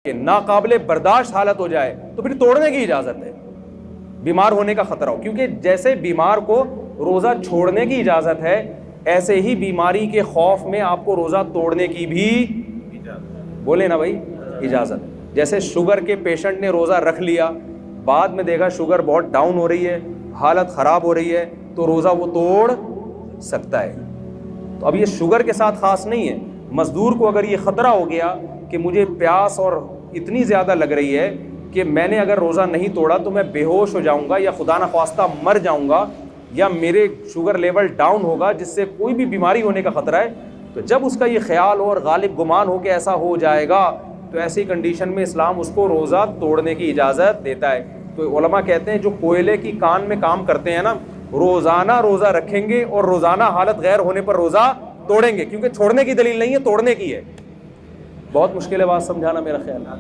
कि नाकाबिले बर्दाश्त हालत हो जाए तो फिर तोड़ने की इजाज़त है, बीमार होने का ख़तरा हो। क्योंकि जैसे बीमार को रोज़ा छोड़ने की इजाज़त है, ऐसे ही बीमारी के खौफ में आपको रोज़ा तोड़ने की भी बोले ना भाई इजाज़त। जैसे शुगर के पेशेंट ने रोज़ा रख लिया, बाद में देखा शुगर बहुत डाउन हो रही है, हालत ख़राब हो रही है, तो रोज़ा वो तोड़ सकता है। तो अब ये शुगर के साथ ख़ास नहीं है, मज़दूर को अगर ये ख़तरा हो गया कि मुझे प्यास और इतनी ज़्यादा लग रही है कि मैंने अगर रोज़ा नहीं तोड़ा तो मैं बेहोश हो जाऊंगा या खुदा न ख्वास्ता मर जाऊंगा या मेरे शुगर लेवल डाउन होगा, जिससे कोई भी बीमारी होने का ख़तरा है, तो जब उसका ये ख्याल और गालिब गुमान हो कि ऐसा हो जाएगा, तो ऐसी कंडीशन में इस्लाम उसको रोज़ा तोड़ने की इजाज़त देता है। तो उलमा कहते हैं जो कोयले की कान में काम करते हैं ना, रोज़ाना रोज़ा रखेंगे और रोज़ाना हालत गैर होने पर रोज़ा तोड़ेंगे, क्योंकि छोड़ने की दलील नहीं है, तोड़ने की है। बहुत मुश्किल है बात समझाना मेरा ख्याल है।